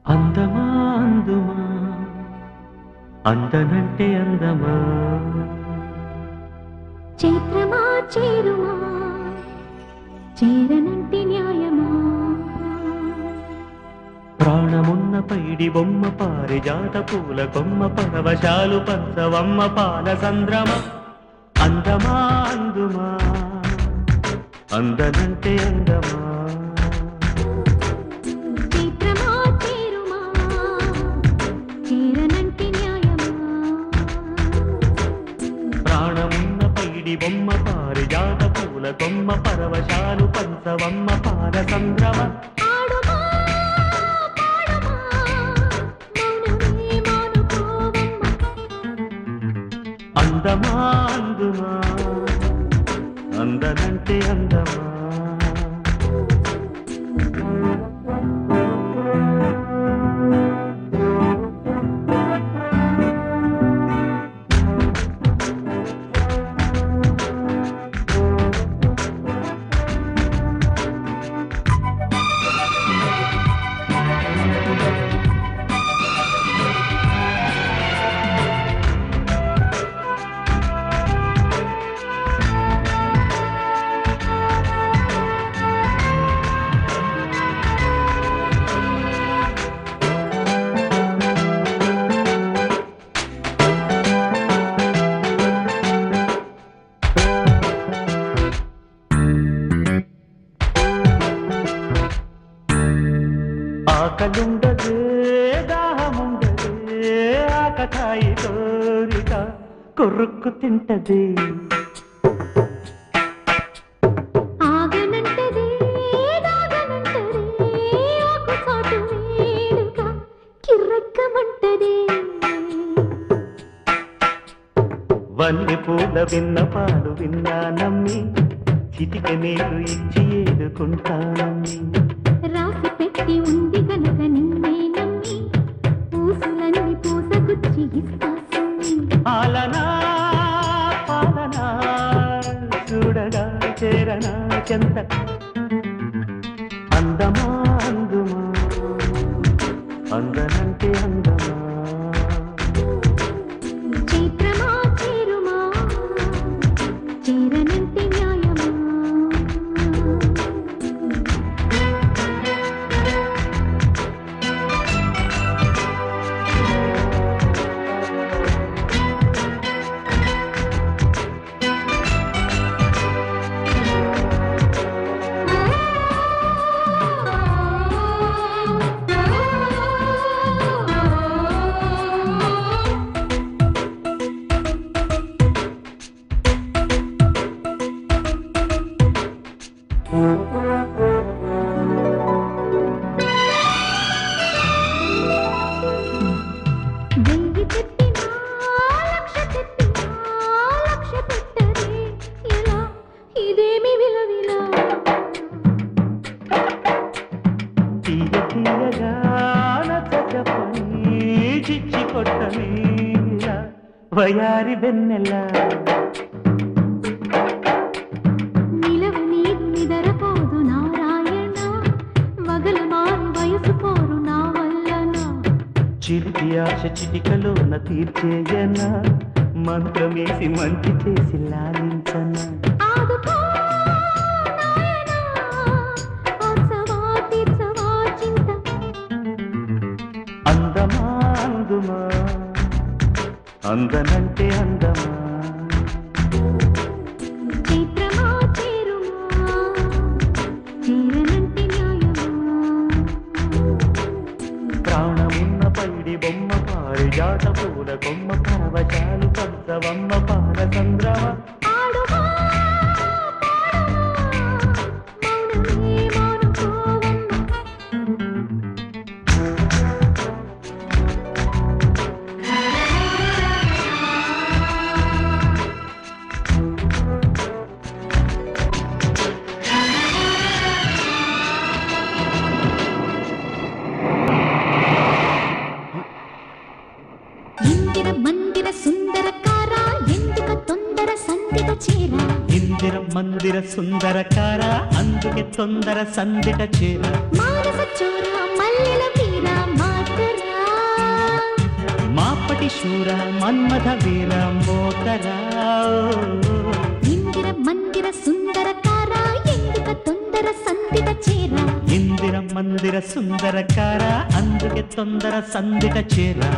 అందమా అందుమా అందనంటే అందమా చైత్రమా చేరుమా చేరనంటే న్యాయమా ప్రాణమున్న పైడి బొమ్మ పారిజాత పూల కొమ్మ పరవశాలు పంచవమ్మ పాల సంద్రమ అందమా అందుమా అందనంటే అందమా చైత్రమా చేరుమా చేరనంటే న్యాయమా ప్రాణమున్న పైడి బొమ్మ పారిజాత పూల కొమ్మ పరవశాలు పంచవమ్మ పాల సంద్రమ ఆడుమా పాడుమా మౌనమే మానుకోవమ్మ అందమా అందుమా అందనంటే అందమా ఆకలుండదే దాహముండదే ఆకతాయి కోరిక కొరుక్కు తింటది ఆగనంటది దాగనంటది ఆకుచాటు వేడుక కిర్రెక్కమంటది వన్నె పూల విన్న పాలు విన్నా నమ్మి చిటిక నీరు ఇచ్చి ఏడుకుంటానమ్మి రాసి పెట్టి ఉంది గనక నిన్నే నమ్మి పూసులన్నీ పూసగుచ్చి ఇస్తా సుమ్మి పాలనా పాలనా చూడగా చేరనా చెంత అందమా అందుమా అందనంటే అందమా చైత్రమా చేరుమా చేరనంటే న్యాయమా వెయ్యి పెట్టినా లక్ష పెట్టినా లక్ష పెట్టరే ఎలా ఇదేమి విలవిలా తీయ తీయగా నచ్చ చెప్పని చిచ్చి కొట్టని వయారి వెన్నెల నిలవ నీరు నిదరపోదు నారాయణ వగల మారి వయసు పోరు నా వల్లనా చిలిపి ఆశ చిటికలోన తీర్చేయనా మంత్రమేసి మంచి చేసి లాలించనా ఆదుకో నాయనా ఆసవా తీర్చవా చింత అందమా అందుమా అందనంటే అందమా చైత్రమా చేరుమా చేరనంటే న్యాయమా ప్రాణమున్న పైడి బొమ్మ పారిజాత పూల కొమ్మ పరవశాలు పంచవమ్మ పాల సంద్రమ ఆడుమా మౌనమే మానుకోవమ్మ ఇందిర మందిర సుందరకార ఎందుక తొందర సందిట చేర ఇందిర మందిర సుందరకార అందుకే తొందర సందిట చేర మానస చోర మల్లెల వీర మార శూర మన్మథ వీర మోతరా ఇందిర మందిర సుందరకార ఎందుక తొందర సందిట చేరా ఇందిర మందిర సుందరకార అందుకే తొందర సందిట చేరా